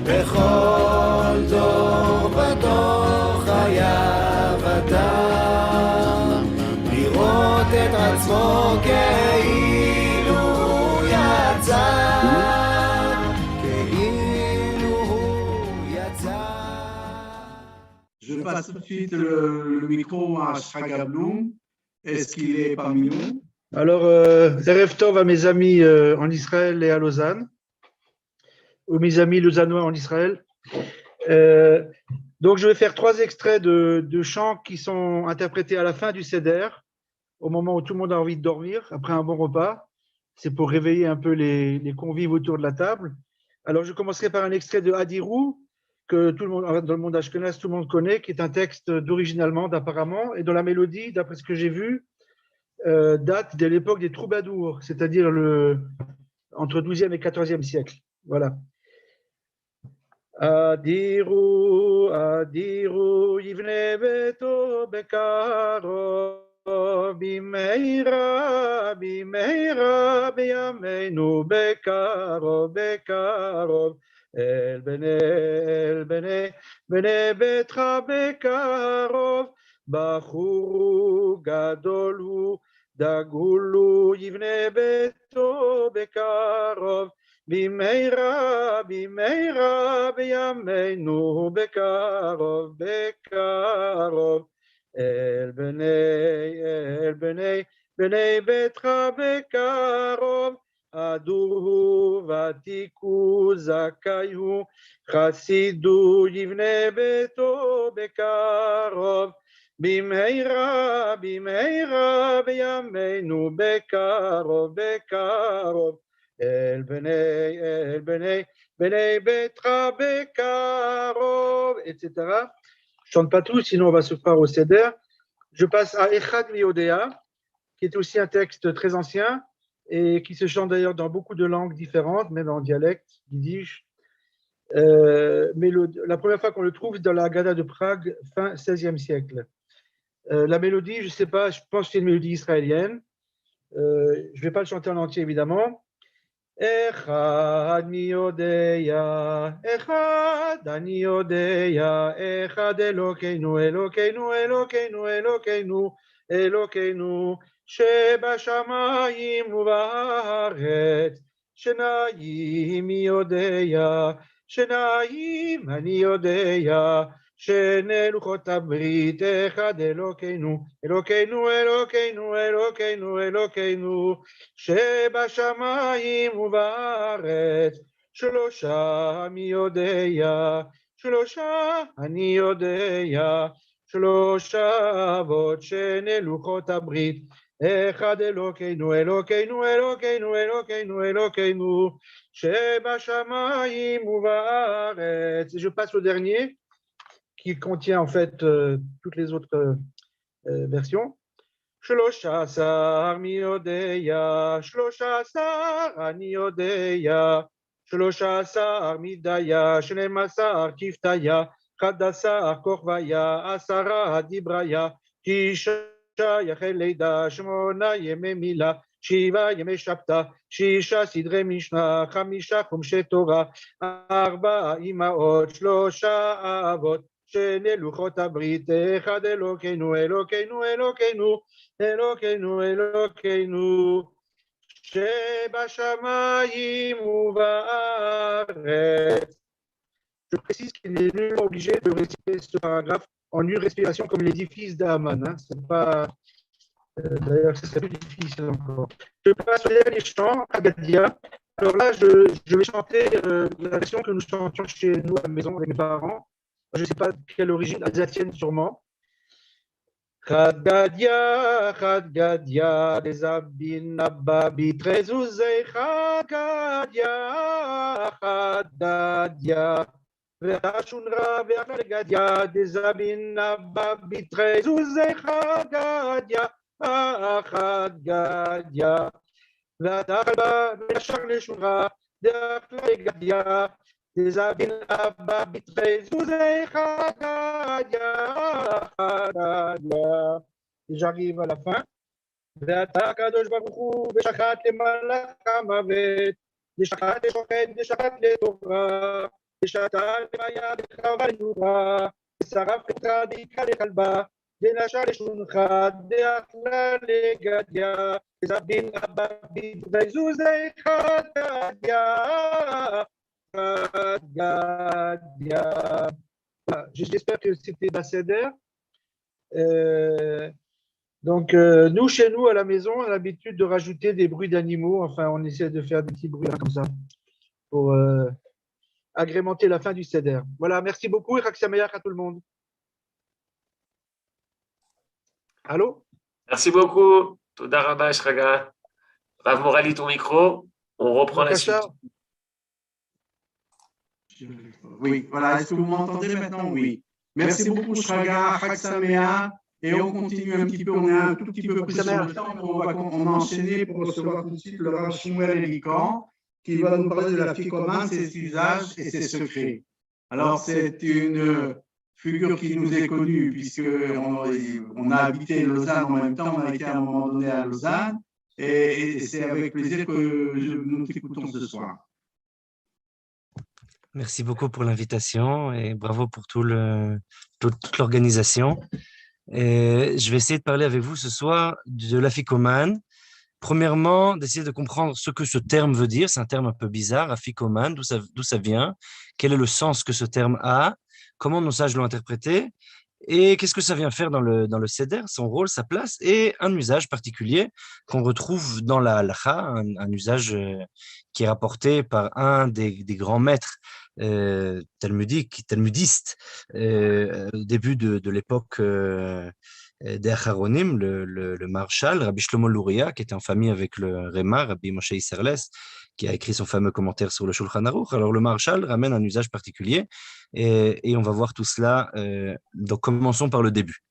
בכל דור ודור חייב אדם לראות את עצמו כאילו הוא יצא, כאילו הוא יצא. Je passe tout de suite le micro à Shraga Bloom. Est-ce qu'il est parmi nous? Alors, Erev Tov à mes amis en Israël et à Lausanne, ou mes amis lausannois en Israël. Donc, je vais faire 3 extraits de chants qui sont interprétés à la fin du Seder, au moment où tout le monde a envie de dormir, après un bon repas. C'est pour réveiller un peu les convives autour de la table. Alors, je commencerai par un extrait de Hadirou, que tout le monde, dans le monde ashkenaz, tout le monde connaît, qui est un texte d'origine allemande apparemment, et dont la mélodie, d'après ce que j'ai vu, date de l'époque des troubadours, c'est-à-dire entre 12e et 14e siècle. Voilà. Adiru, adiru, yivne beto bekaro, bimeira, bimeira, biyameinu bekaro, bekaro, el bene betra bekaro, bachuru gadolu, דגולו יבנה ביתו בקרוב, במהרה, במהרה, בימינו בקרוב, בקרוב. אל בני ביתך בקרוב, אדורו ותיקו זכאיו, חסידו יבנה ביתו בקרוב, במהרה, במהרה, בימינו בקרוב, בקרוב, אל בני ביתך בקרוב, etc. Je ne chante pas tout, sinon on va se croire au Seder. Je passe à Echad Miodea, qui est aussi un texte très ancien et qui se chante d'ailleurs dans beaucoup de langues différentes, même en dialecte, yiddish. Mais la première fois qu'on le trouve, c'est dans la Haggadah de Prague, fin 16e siècle. La mélodie, je ne sais pas, je pense que c'est une mélodie israélienne. Je ne vais pas le chanter en entier, évidemment. Echad mi yodeya, echad ani yodeya, echad Elokeinu, Elokeinu, Elokeinu, Elokeinu, Elokeinu, שבשמיים ובארץ, שניים מי יודע, שניים אני יודע, שני לוחות הברית, אחד אלוקינו, אלוקינו, אלוקינו, אלוקינו, אלוקינו, שבשמיים ובארץ, שלושה מי יודע, שלושה אני יודע, שלושה אבות, שני לוחות הברית, אחד אלוקינו, אלוקינו, אלוקינו, אלוקינו, אלוקינו, שבשמיים ובארץ. Je passe au dernier, qui contient en fait toutes les autres versions. שלושה עשר מי יודע, שלושה עשר אני יודע, שלושה עשר מדיה, 12 כפתיה, 11 כוכביה, 10 דבריה, 9 יחי לידה, 8 ימי מילה, 7 ימי שבתא, 6 סדרי משנה, 5 חומשי תורה, 4 אמהות, 3 אבות, שני לוחות הברית, אחד אלוקינו, אלוקינו, אלוקינו, אלוקינו, אלוקינו, שבשמיים ובארץ. Je précise qu'il n'est nullement obligé de réciter ce paragraphe en une respiration comme les 10 fils d'Aman. Hein. C'est pas, d'ailleurs, ce serait plus difficile encore. Je passe au dernier chant, Agadia. Alors là, je vais chanter la version que nous chantions chez nous à la maison avec mes parents. Je ne sais pas quelle origine, alsacienne sûrement. חד גדיה, דזבין נבא בתרזוזי חד גדיה, והשון רב ואחד גדיה, דזבין נבא בתרזוזי חד גדיה, והתחל בה ונשר לשונרה, דאחד גדיה, דזבין נבא בתרזוזי חד גדיה. J'arrive à la fin. ואתה הקדוש ברוך הוא ושחט למלאך המוות, ושחט לשוחט ושחט לתורה, ושתה למיה בחרבה לנורה, ושרף חטא דאיכה לכלבה, דנשה לשונחה, דאכלה לגדיה, וזבין הבבית וזוזי חדיה, חדיה. Voilà, j'espère que c'était Basséder. Donc, nous, chez nous, à la maison, on a l'habitude de rajouter des bruits d'animaux. Enfin, on essaie de faire des petits bruits comme ça pour agrémenter la fin du Seder. Voilà, merci beaucoup et Chag Sameach à tout le monde. Allô? Merci beaucoup. Toda Rabba Shraga. Rav Morali, ton micro. On reprend la suite. Oui, voilà. Est-ce que vous m'entendez maintenant? Oui. Merci beaucoup, Shraga, Chag Sameach. Et on continue un petit peu, on est un tout petit peu plus sur le temps, on a enchaîné pour recevoir tout de suite le Rav Shmuel Elican, qui va nous parler de la ficomane, ses usages et ses secrets. Alors, c'est une figure qui nous est connue, puisqu'on a habité Lausanne en même temps, on a été à un moment donné à Lausanne, et c'est avec plaisir que nous t'écoutons ce soir. Merci beaucoup pour l'invitation et bravo pour toute l'organisation. Je vais essayer de parler avec vous ce soir de l'afikoman. Premièrement, d'essayer de comprendre ce que ce terme veut dire. C'est un terme un peu bizarre, afikoman, d'où ça vient, quel est le sens que ce terme a, comment nos sages l'ont interprété, et qu'est-ce que ça vient faire dans le Seder, son rôle, sa place, et un usage particulier qu'on retrouve dans la halacha, un usage qui est rapporté par un des grands maîtres talmudistes au début de l'époque des Acharonim, le Maharshal, Rabbi Shlomo Luria, qui était en famille avec le Réma, Rabbi Moshe Isserles, qui a écrit son fameux commentaire sur le Shulchan Aruch. Alors le Maharshal ramène un usage particulier et on va voir tout cela. Donc commençons par le début.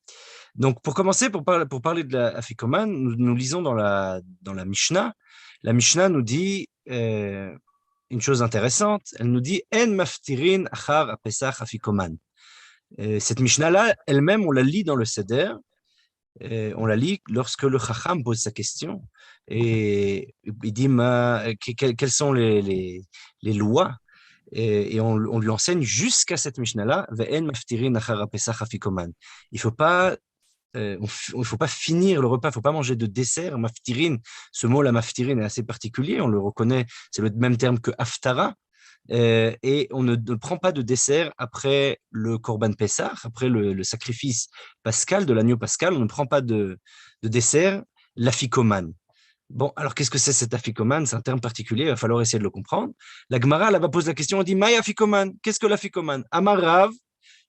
Donc pour commencer, pour parler de la afikoman, nous lisons dans la Mishnah. La Mishnah nous dit une chose intéressante, elle nous dit « En maftirin achar apesach afikoman ». Cette Mishnah-là, elle-même, on la lit dans le Seder, on la lit lorsque le Chacham pose sa question et il dit quelles sont les lois et on lui enseigne jusqu'à cette Mishnah-là « En maftirin achar apesach afikoman ». Il ne faut pas finir le repas, il ne faut pas manger de dessert. Maftirin, ce mot, la maftirin, est assez particulier, on le reconnaît, c'est le même terme que haftara, et on ne prend pas de dessert après le Korban Pessah, après le sacrifice pascal, de l'agneau pascal, on ne prend pas de dessert, l'afikoman. Bon, alors qu'est-ce que c'est cet afikoman? C'est un terme particulier, il va falloir essayer de le comprendre. La Gemara là-bas pose la question, on dit Maï afikoman, qu'est-ce que l'afikoman? Amarav,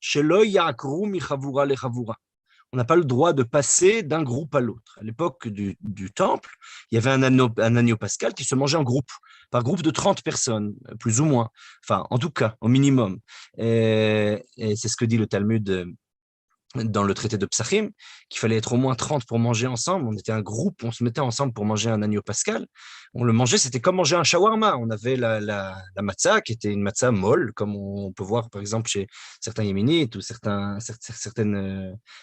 shelo yakru mi chavura le chavura. On n'a pas le droit de passer d'un groupe à l'autre. À l'époque du temple, il y avait un agneau pascal qui se mangeait en groupe, par groupe de 30 personnes, plus ou moins. Enfin, en tout cas, au minimum. Et c'est ce que dit le Talmud dans le traité de Psachim, qu'il fallait être au moins 30 pour manger ensemble. On était un groupe, on se mettait ensemble pour manger un agneau pascal. On le mangeait, c'était comme manger un shawarma. On avait la matzah, qui était une matzah molle, comme on peut voir par exemple chez certains yéménites ou certaines...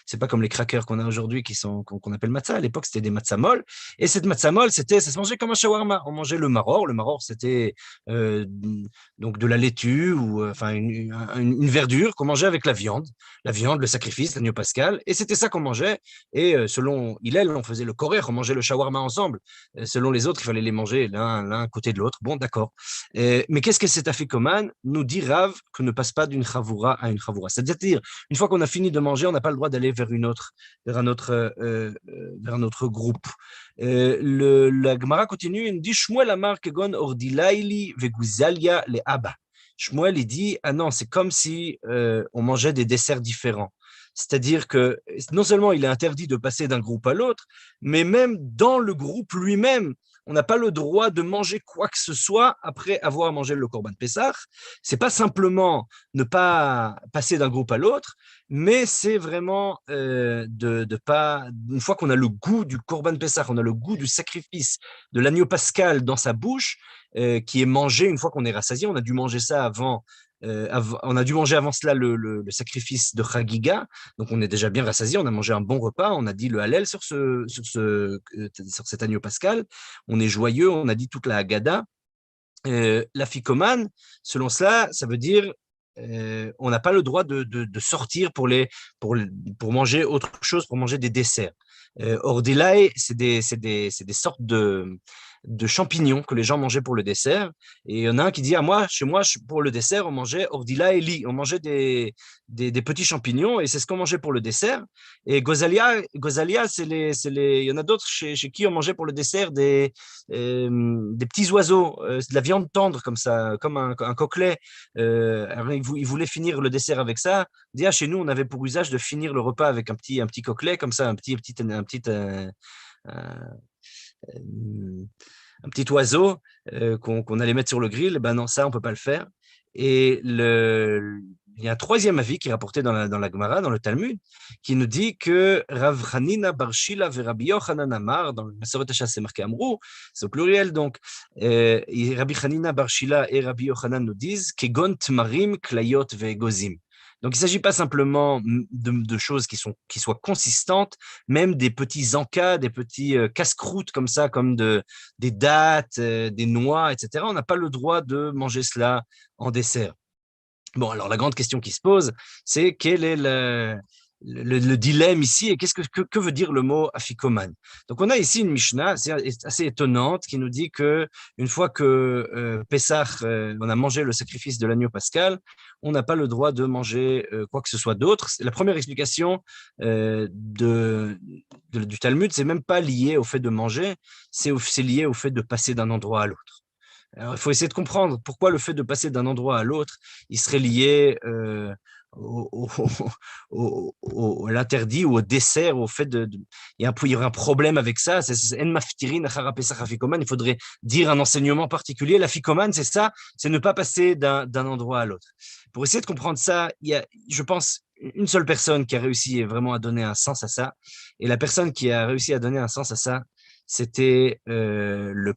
c'est pas comme les crackers qu'on a aujourd'hui qu'on appelle matzah. À l'époque, c'était des matzahs molles. Et cette matzah molle, ça se mangeait comme un shawarma. On mangeait le maror. Le maror, c'était donc de la laitue ou enfin une verdure qu'on mangeait avec la viande, le sacrifice, l'agneau pascal, et c'était ça qu'on mangeait, et selon Hillel, on faisait le korer, on mangeait le shawarma ensemble, selon les autres, il fallait les manger l'un côté de l'autre, bon d'accord, mais qu'est-ce que cet afikoman? Nous dit Rav que ne passe pas d'une chavura à une chavura, c'est-à-dire, une fois qu'on a fini de manger, on n'a pas le droit d'aller vers un autre groupe. La Gemara continue, il nous dit Shmuel amar kegon ordilaili veguzalia le abba. Shmuel, il dit, ah non, c'est comme si on mangeait des desserts différents. C'est-à-dire que non seulement il est interdit de passer d'un groupe à l'autre, mais même dans le groupe lui-même, on n'a pas le droit de manger quoi que ce soit après avoir mangé le Korban Pessah. C'est pas simplement ne pas passer d'un groupe à l'autre, mais c'est vraiment de pas, une fois qu'on a le goût du Korban Pessah, on a le goût du sacrifice de l'agneau pascal dans sa bouche, qui est mangé une fois qu'on est rassasié. On a dû manger ça avant. On a dû manger avant cela le sacrifice de Chagiga, donc on est déjà bien rassasié, on a mangé un bon repas, on a dit le Hallel sur cet agneau pascal, on est joyeux, on a dit toute la Haggadah. La ficomane, selon cela, ça veut dire on n'a pas le droit de sortir pour manger autre chose, pour manger des desserts. Ordilai, c'est des sortes de champignons que les gens mangeaient pour le dessert. Et il y en a un qui dit, moi, chez moi, pour le dessert, on mangeait ordilai li, on mangeait des petits champignons, et c'est ce qu'on mangeait pour le dessert. Et gozalia, il y en a d'autres chez qui on mangeait pour le dessert des petits oiseaux, de la viande tendre comme ça, comme un coquelet. Alors ils voulaient finir le dessert avec ça. Chez nous, on avait pour usage de finir le repas avec un petit coquelet comme ça, un petit oiseau qu'on allait mettre sur le grill. Ben non, ça, on peut pas le faire. Et il y a un troisième avis qui est rapporté dans la Gemara, dans le Talmud, qui nous dit que Rav Hanina bar Shila ve Rabbi Yochanan Amar, dans le Masoret Hashas, c'est marqué Amrou, c'est au pluriel, donc Rabbi Hanina bar Shila et Rabbi Yochanan nous disent Kegon Tmarim, Klayot ve Gozim. Donc, il ne s'agit pas simplement de choses qui soient consistantes, même des petits encas, des petits casse-croûtes comme ça, comme des dattes, des noix, etc. On n'a pas le droit de manger cela en dessert. Bon, alors la grande question qui se pose, c'est quel est le dilemme ici et que veut dire le mot afikoman. Donc, on a ici une Mishnah assez étonnante qui nous dit que une fois que Pessah, on a mangé le sacrifice de l'agneau pascal, on n'a pas le droit de manger quoi que ce soit d'autre. La première explication du Talmud, c'est même pas lié au fait de manger, c'est lié au fait de passer d'un endroit à l'autre. Alors, il faut essayer de comprendre pourquoi le fait de passer d'un endroit à l'autre, il serait lié à l'interdit ou au dessert, au fait il y aurait un problème avec ça. Il faudrait dire un enseignement particulier. La ficomane, c'est ça, c'est ne pas passer d'un endroit à l'autre. Pour essayer de comprendre ça, il y a, je pense, une seule personne qui a réussi vraiment à donner un sens à ça. Et la personne qui a réussi à donner un sens à ça, c'était le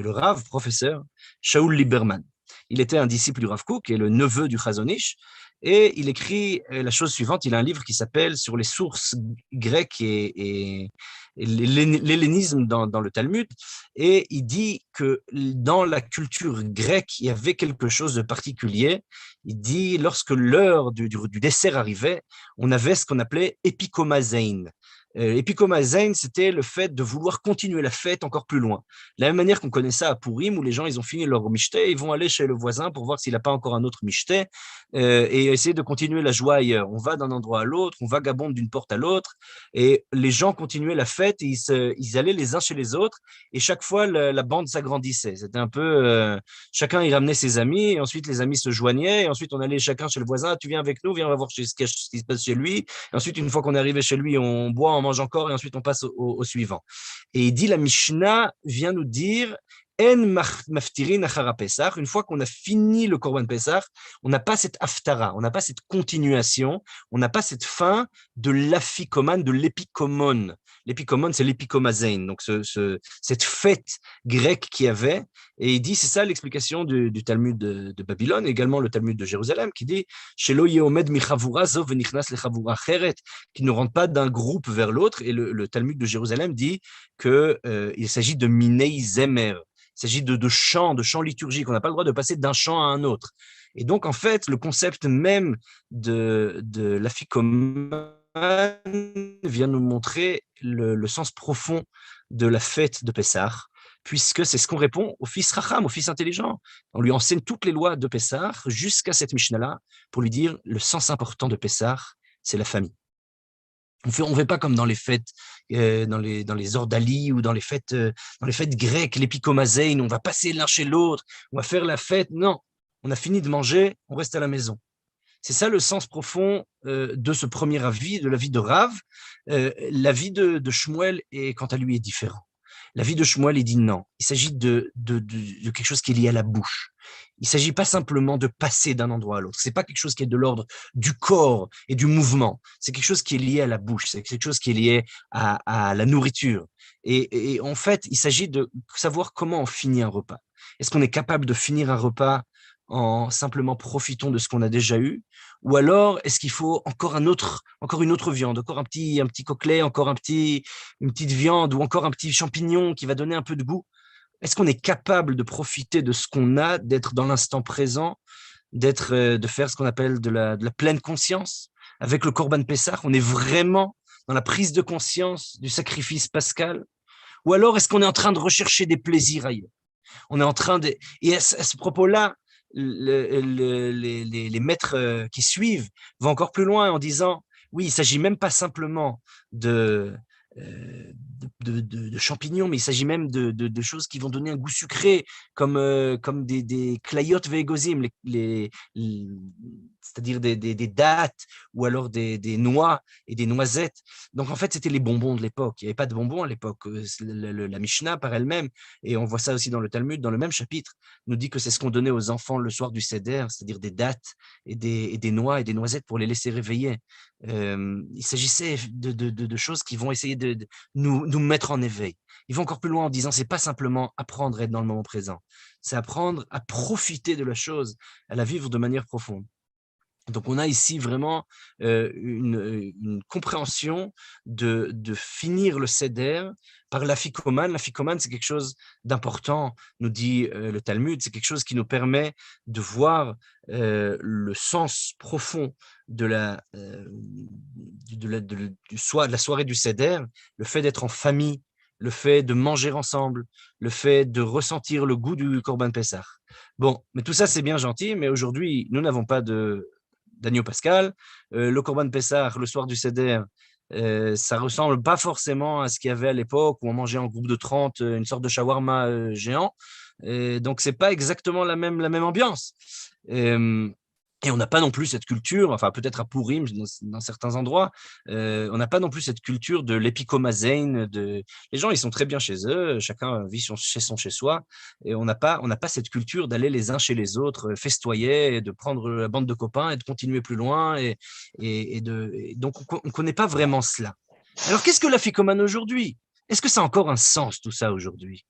Rav professeur Shaul Lieberman. Il était un disciple du Rav Kook et le neveu du Chazon Ish, et il écrit la chose suivante. Il a un livre qui s'appelle Sur les sources grecques et l'hellénisme dans le Talmud, et il dit que dans la culture grecque, il y avait quelque chose de particulier. Il dit, lorsque l'heure du dessert arrivait, on avait ce qu'on appelait epikomazein. Epikomazein, c'était le fait de vouloir continuer la fête encore plus loin. De la même manière qu'on connaît ça à Purim, où les gens, ils ont fini leur mishté, ils vont aller chez le voisin pour voir s'il n'a pas encore un autre mishté, et essayer de continuer la joie ailleurs. On va d'un endroit à l'autre, on vagabonde d'une porte à l'autre, et les gens continuaient la fête, et ils allaient les uns chez les autres, et chaque fois, la bande s'agrandissait. C'était un peu, chacun, il ramenait ses amis, et ensuite, les amis se joignaient, et ensuite, on allait chacun chez le voisin, tu viens avec nous, viens, on va voir ce qui se passe chez lui, et ensuite, une fois qu'on est arrivé chez lui, on boit, on mange encore, et ensuite on passe au suivant. Et il dit, la Mishnah vient nous dire, En maftirin achara Pesach, une fois qu'on a fini le Korban Pesach, on n'a pas cette haftara, on n'a pas cette continuation, on n'a pas cette fin de l'afikoman, de l'épikomon. L'épikomon, c'est l'épikomazein, donc cette fête grecque qu'il y avait. Et il dit, c'est ça l'explication du Talmud de Babylone, également le Talmud de Jérusalem, qui dit Shelo yeomed michavura zo venichnas lechavura acheret, qui ne rentre pas d'un groupe vers l'autre. Et le Talmud de Jérusalem dit qu'il s'agit de minei zemer. Il s'agit de chants liturgiques. On n'a pas le droit de passer d'un chant à un autre. Et donc, en fait, le concept même de l'afikoman vient nous montrer le sens profond de la fête de Pessah, puisque c'est ce qu'on répond au fils Racham, au fils intelligent. On lui enseigne toutes les lois de Pessah jusqu'à cette Mishnah-là pour lui dire le sens important de Pessah, c'est la famille. On ne fait pas comme dans les fêtes, dans les ordalies ou dans les fêtes grecques, l'épikomazein, on va passer l'un chez l'autre, on va faire la fête. Non, on a fini de manger, on reste à la maison. C'est ça le sens profond de ce premier avis, de l'avis de Rav. L'avis de Shmuel, quant à lui, est différent. L'avis de Shmuel, il dit non. Il s'agit de quelque chose qui est lié à la bouche. Il ne s'agit pas simplement de passer d'un endroit à l'autre. Ce n'est pas quelque chose qui est de l'ordre du corps et du mouvement. C'est quelque chose qui est lié à la bouche. C'est quelque chose qui est lié à la nourriture. Et en fait, il s'agit de savoir comment on finit un repas. Est-ce qu'on est capable de finir un repas en simplement profitant de ce qu'on a déjà eu, ou alors est-ce qu'il faut encore une autre viande, encore un petit coquelet, encore une petite viande, ou encore un petit champignon qui va donner un peu de goût? Est-ce qu'on est capable de profiter de ce qu'on a, d'être dans l'instant présent, de faire ce qu'on appelle de la pleine conscience. Avec le Korban Pessah, on est vraiment dans la prise de conscience du sacrifice pascal, ou alors est-ce qu'on est en train de rechercher des plaisirs ailleurs? On est en train de... Et à ce propos-là, les maîtres qui suivent vont encore plus loin en disant, oui, il ne s'agit même pas simplement de champignons, mais il s'agit même de choses qui vont donner un goût sucré, comme des klayot ve'egozim, c'est-à-dire des dattes, ou alors des noix et des noisettes. Donc en fait, c'était les bonbons de l'époque. Il n'y avait pas de bonbons à l'époque. La Mishnah par elle-même, et on voit ça aussi dans le Talmud, dans le même chapitre, nous dit que c'est ce qu'on donnait aux enfants le soir du Seder, c'est-à-dire des dattes et des noix et des noisettes pour les laisser réveiller. Il s'agissait de choses qui vont essayer de nous mettre en éveil. Ils vont encore plus loin en disant, c'est pas simplement apprendre à être dans le moment présent, c'est apprendre à profiter de la chose, à la vivre de manière profonde. Donc, on a ici vraiment une compréhension de finir le Seder par l'afikoman. L'afikoman, c'est quelque chose d'important, nous dit le Talmud, c'est quelque chose qui nous permet de voir le sens profond de la soirée du Seder, le fait d'être en famille, le fait de manger ensemble, le fait de ressentir le goût du Korban Pessah. Bon, mais tout ça, c'est bien gentil, mais aujourd'hui, nous n'avons pas d'agneau pascal. Le Korban Pessah, le soir du Seder, ça ressemble pas forcément à ce qu'il y avait à l'époque où on mangeait en groupe de 30 une sorte de shawarma géant. Donc, c'est pas exactement la même ambiance. Et on n'a pas non plus cette culture, enfin peut-être à Purim, dans certains endroits, on n'a pas non plus cette culture de l'épikomazein. Les gens, ils sont très bien chez eux, chacun vit chez soi, et on n'a pas cette culture d'aller les uns chez les autres, festoyer, et de prendre la bande de copains et de continuer plus loin. Et donc, on ne connaît pas vraiment cela. Alors, qu'est-ce que l'afikoman aujourd'hui? Est-ce que ça a encore un sens, tout ça, aujourd'hui?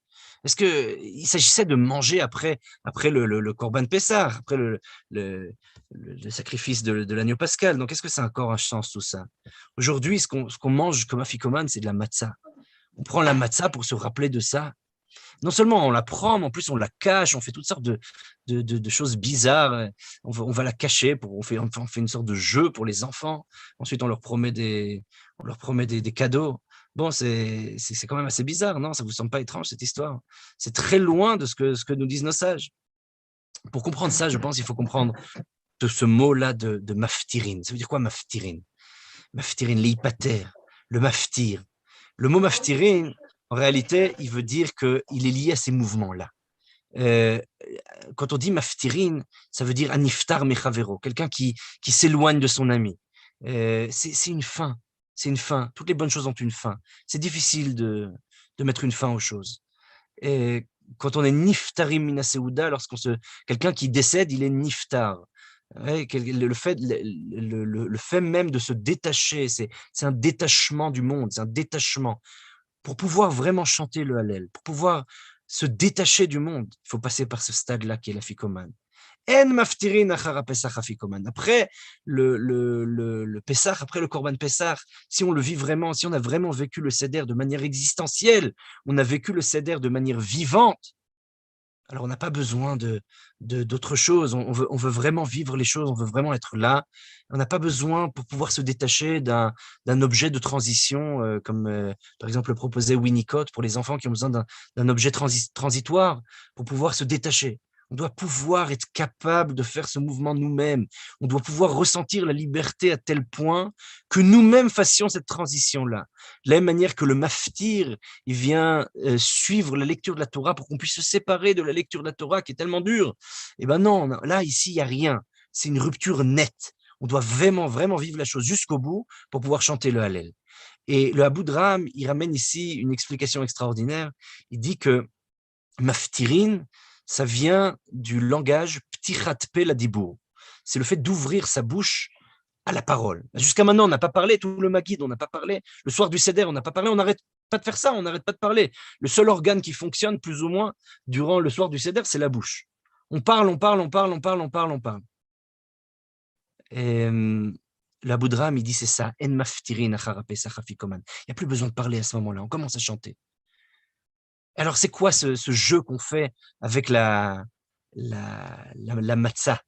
Est-ce qu'il s'agissait de manger après le Korban Pessah, après le sacrifice de l'agneau pascal? Donc, est-ce que ça a encore un sens, tout ça? Aujourd'hui, ce qu'on mange comme afikoman, c'est de la matzah. On prend la matzah pour se rappeler de ça. Non seulement on la prend, mais en plus on la cache, on fait toutes sortes de choses bizarres. On va la cacher, on fait une sorte de jeu pour les enfants. Ensuite, on leur promet des cadeaux. Bon, c'est quand même assez bizarre, non? Ça vous semble pas étrange, cette histoire? C'est très loin de ce que nous disent nos sages. Pour comprendre ça, je pense qu'il faut comprendre de ce mot-là de maftirin. Ça veut dire quoi, maftirin? Maftirin, l'hypater, le maftir. Le mot maftirin, en réalité, il veut dire qu'il est lié à ces mouvements-là. Quand on dit maftirin, ça veut dire aniftar mechavero, quelqu'un qui s'éloigne de son ami. C'est une fin. C'est une fin. Toutes les bonnes choses ont une fin. C'est difficile de mettre une fin aux choses. Et quand on est niftarim mina seouda, quelqu'un qui décède, il est niftar. Ouais, le fait même de se détacher, c'est un détachement du monde, c'est un détachement. Pour pouvoir vraiment chanter le Hallel, pour pouvoir se détacher du monde, il faut passer par ce stade-là qui est l'afikoman. En maftirin achara pesach afikoman. Après le Pessah, après le Korban Pessah, si on le vit vraiment, si on a vraiment vécu le Seder de manière existentielle, on a vécu le Seder de manière vivante, alors on n'a pas besoin d'autre chose. On veut vraiment vivre les choses, on veut vraiment être là. On n'a pas besoin pour pouvoir se détacher d'un objet de transition, comme par exemple le proposait Winnicott pour les enfants qui ont besoin d'un objet transitoire pour pouvoir se détacher. On doit pouvoir être capable de faire ce mouvement nous-mêmes. On doit pouvoir ressentir la liberté à tel point que nous-mêmes fassions cette transition-là. De la même manière que le maftir, il vient suivre la lecture de la Torah pour qu'on puisse se séparer de la lecture de la Torah qui est tellement dure. Eh bien non, là, ici, il n'y a rien. C'est une rupture nette. On doit vraiment, vraiment vivre la chose jusqu'au bout pour pouvoir chanter le Hallel. Et le Abudraham, il ramène ici une explication extraordinaire. Il dit que maftirin, ça vient du langage ptichat pe ladibour. C'est le fait d'ouvrir sa bouche à la parole. Jusqu'à maintenant, on n'a pas parlé, tout le Maguide, on n'a pas parlé. Le soir du Seder, on n'a pas parlé, on n'arrête pas de faire ça, on n'arrête pas de parler. Le seul organe qui fonctionne plus ou moins durant le soir du Seder, c'est la bouche. On parle. Et l'Abudraham, il dit c'est ça. En maftirin achara pesach afikoman. Il n'y a plus besoin de parler à ce moment-là, on commence à chanter. Alors, c'est quoi ce jeu qu'on fait avec la matzah?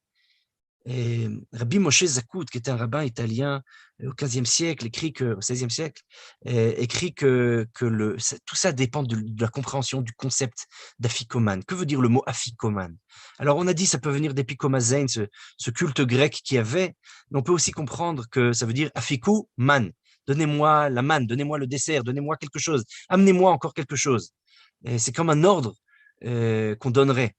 Et Rabbi Moshe Zakout, qui était un rabbin italien au XVe siècle, au XVIe siècle, écrit que tout ça dépend de la compréhension du concept d'afikoman. Que veut dire le mot afikoman? Alors, on a dit ça peut venir d'epikomazein, ce culte grec qu'il y avait, mais on peut aussi comprendre que ça veut dire afikou man. Donnez-moi la manne, donnez-moi le dessert, donnez-moi quelque chose, amenez-moi encore quelque chose. Et c'est comme un ordre qu'on donnerait.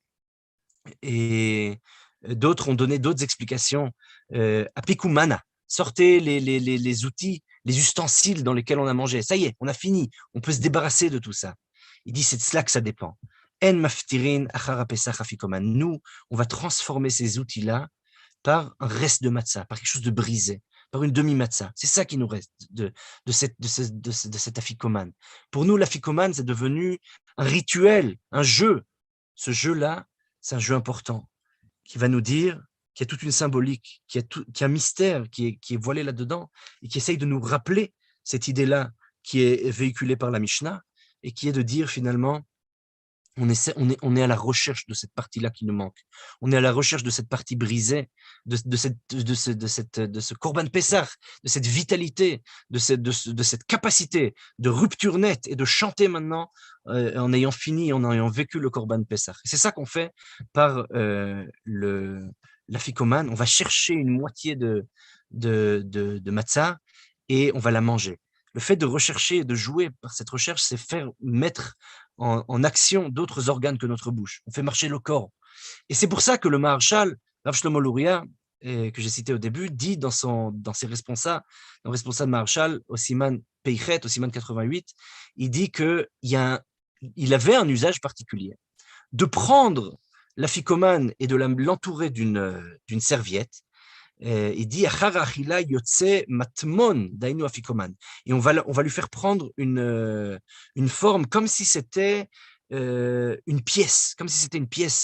Et d'autres ont donné d'autres explications. Apikumana, sortez les outils, les ustensiles dans lesquels on a mangé. Ça y est, on a fini. On peut se débarrasser de tout ça. Il dit, c'est de cela que ça dépend. En maftirin achara pesach afikoman. Nous, on va transformer ces outils-là par un reste de matzah, par quelque chose de brisé, par une demi-matzah. C'est ça qui nous reste de cet afikoman. Pour nous, l'afikoman, c'est devenu un rituel, un jeu. Ce jeu-là, c'est un jeu important qui va nous dire qu'il y a toute une symbolique, qu'il y a un mystère qui est voilé là-dedans et qui essaye de nous rappeler cette idée-là qui est véhiculée par la Mishnah et qui est de dire finalement, on est à la recherche de cette partie-là qui nous manque. On est à la recherche de cette partie brisée, de ce Korban Pessah, de cette vitalité, de cette capacité de rupture nette et de chanter maintenant en ayant fini, en ayant vécu le Korban Pessah. C'est ça qu'on fait par l'afikoman. On va chercher une moitié de matzah et on va la manger. Le fait de rechercher, de jouer par cette recherche, c'est faire mettre en action d'autres organes que notre bouche. On fait marcher le corps. Et c'est pour ça que le Maharshal, Rav Shlomo Luria, que j'ai cité au début, dit dans ses responsables, dans responsable Maharshal, au Siman Peichet, au Siman 88, il dit qu'il avait un usage particulier de prendre l'afikoman et de l'entourer d'une serviette. Il dit matmon dainu afikoman, et on va lui faire prendre une forme comme si c'était une pièce,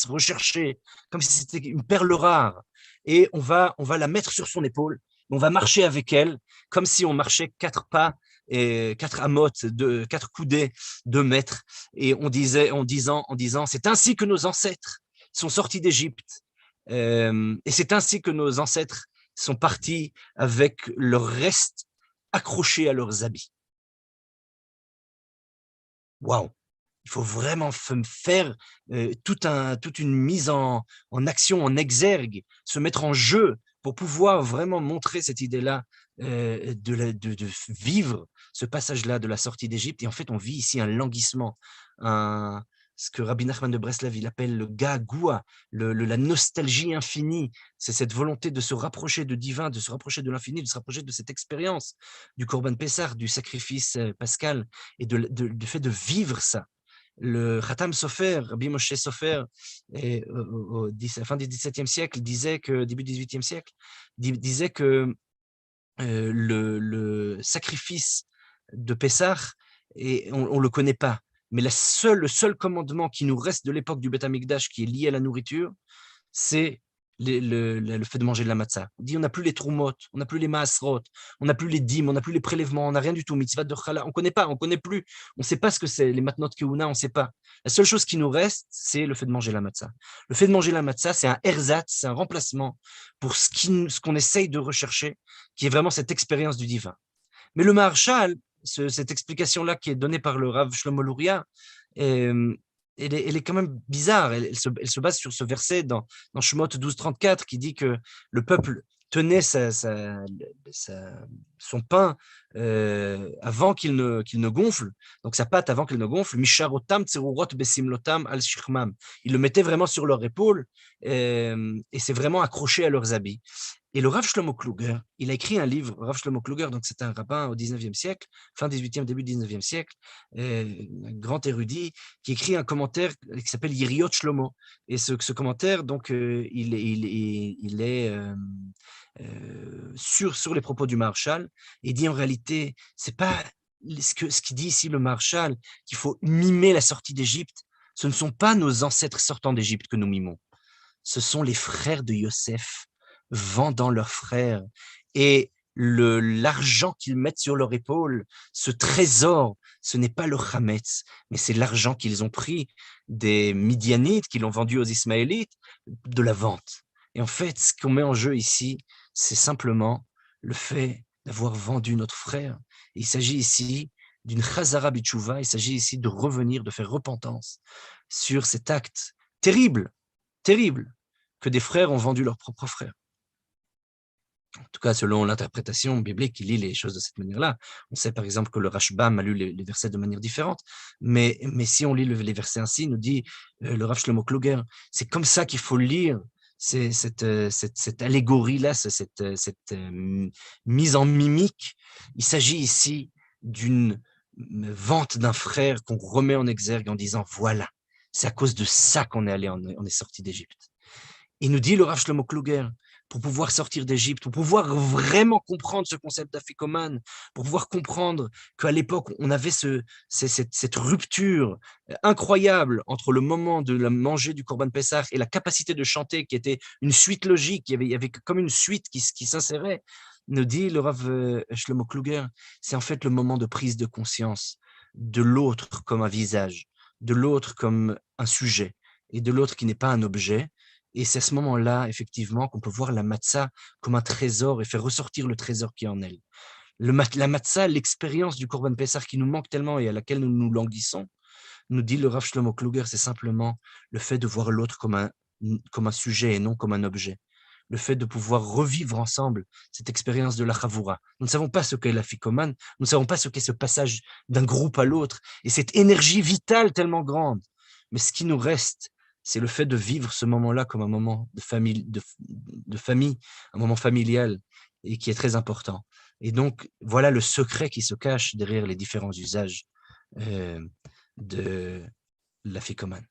recherchée, comme si c'était une perle rare, et on va la mettre sur son épaule, on va marcher avec elle comme si on marchait 4 pas et 4 amotes, 4 coudées, 2 mètres, et en disant c'est ainsi que nos ancêtres sont sortis d'Égypte. Et c'est ainsi que nos ancêtres sont partis avec leur reste accroché à leurs habits. Waouh! Il faut vraiment faire toute une mise en action, en exergue, se mettre en jeu pour pouvoir vraiment montrer cette idée-là de vivre ce passage-là de la sortie d'Égypte. Et en fait, on vit ici un languissement, ce que Rabbi Nachman de Breslav il appelle le gagoua, la nostalgie infinie. C'est cette volonté de se rapprocher de divin, de se rapprocher de l'infini, de se rapprocher de cette expérience du Korban Pessah, du sacrifice pascal, et du fait de vivre ça. Le Khatam Sofer, Rabbi Moshe Sofer, à la fin du XVIIe siècle, début du XVIIIe siècle, disait que le sacrifice de Pessah, on ne le connaît pas, mais le seul commandement qui nous reste de l'époque du Beth Amikdash qui est lié à la nourriture, c'est le fait de manger de la matzah. On dit on n'a plus les troumot, on n'a plus les maasrot, on n'a plus les dîmes, on n'a plus les prélèvements, on n'a rien du tout. Mitzvah de chala, on connaît plus. On ne sait pas ce que c'est, les matnot keuna, on ne sait pas. La seule chose qui nous reste, c'est le fait de manger la matzah. Le fait de manger la matzah, c'est un erzatz, c'est un remplacement pour ce qu'on essaye de rechercher, qui est vraiment cette expérience du divin. Mais le Maharshal, cette explication-là qui est donnée par le Rav Shlomo Luria, elle est quand même bizarre. Elle se base sur ce verset dans Shemot 12.34 qui dit que le peuple tenait son pain avant qu'il ne gonfle, donc sa pâte avant qu'elle ne gonfle. Misharotam tserurot besimlotam al shirmam. Ils le mettaient vraiment sur leur épaule et c'est vraiment accroché à leurs habits. Et le Rav Shlomo Kluger, il a écrit un livre, Rav Shlomo Kluger, donc c'est un rabbin au 19e siècle, fin 18e, début 19e siècle, un grand érudit, qui écrit un commentaire qui s'appelle Yiriot Shlomo. Et ce commentaire, donc, il est sur les propos du Maharshal, et dit en réalité, c'est pas ce qu'il dit ici le Maharshal, qu'il faut mimer la sortie d'Égypte. Ce ne sont pas nos ancêtres sortant d'Égypte que nous mimons, ce sont les frères de Yosef vendant leurs frères, et l'argent qu'ils mettent sur leur épaule, ce trésor, ce n'est pas le chametz, mais c'est l'argent qu'ils ont pris des Midianites, qu'ils ont vendu aux Ismaélites, de la vente. Et en fait, ce qu'on met en jeu ici, c'est simplement le fait d'avoir vendu notre frère. Et il s'agit ici d'une chazara b'tshuva, il s'agit ici de revenir, de faire repentance sur cet acte terrible, terrible, que des frères ont vendu leur propre frère. En tout cas, selon l'interprétation biblique qui lit les choses de cette manière-là. On sait par exemple que le Rashbam a lu les versets de manière différente, mais si on lit les versets ainsi, nous dit le Rav Shlomo Kluger, c'est comme ça qu'il faut lire cette allégorie-là, cette mise en mimique. Il s'agit ici d'une vente d'un frère qu'on remet en exergue en disant, voilà, c'est à cause de ça qu'on est allé, on est sorti d'Égypte. Il nous dit le Rav Shlomo Kluger, pour pouvoir sortir d'Égypte, pour pouvoir vraiment comprendre ce concept d'afikoman, pour pouvoir comprendre qu'à l'époque, on avait cette rupture incroyable entre le moment de la manger du Korban Pessah et la capacité de chanter, qui était une suite logique, il y avait comme une suite qui s'insérait, nous dit le Rav Shlomo Kluger, c'est en fait le moment de prise de conscience de l'autre comme un visage, de l'autre comme un sujet, et de l'autre qui n'est pas un objet. Et c'est à ce moment-là, effectivement, qu'on peut voir la matzah comme un trésor et faire ressortir le trésor qui est en elle. La matzah, l'expérience du Korban Pessah qui nous manque tellement et à laquelle nous nous languissons, nous dit le Rav Shlomo Kluger, c'est simplement le fait de voir l'autre comme un sujet et non comme un objet. Le fait de pouvoir revivre ensemble cette expérience de la Chavura. Nous ne savons pas ce qu'est la ficomane, nous ne savons pas ce qu'est ce passage d'un groupe à l'autre et cette énergie vitale tellement grande. Mais ce qui nous reste, c'est le fait de vivre ce moment-là comme un moment de famille, un moment familial et qui est très important. Et donc, voilà le secret qui se cache derrière les différents usages de la ficomane.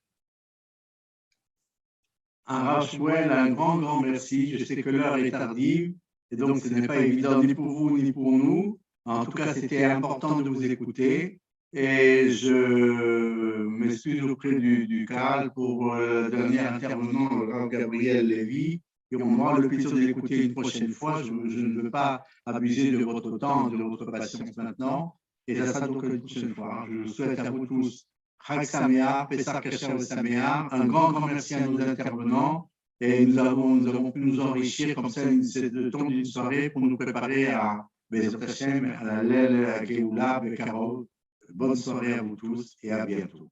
Rav Shmuel, un grand merci. Je sais que l'heure est tardive et donc ce n'est pas évident ni pour vous ni pour nous. En tout cas, c'était important de vous écouter. Et je m'excuse auprès du CAL pour le dernier intervenant, le Rav Gabriel Lévy, et on aura le plaisir de l'écouter une prochaine fois. Je ne veux pas abuser de votre temps, de votre patience maintenant, et ça sera donc une prochaine fois. Je souhaite à vous tous Chag Sameach, Pesach Kasher Sameach, un grand merci à nos intervenants, et nous avons pu nous enrichir comme ça le temps d'une soirée pour nous préparer à Bezrat Hashem, à la Lel, à Geoula, Bekarov. Bonne soirée à vous tous et à bientôt.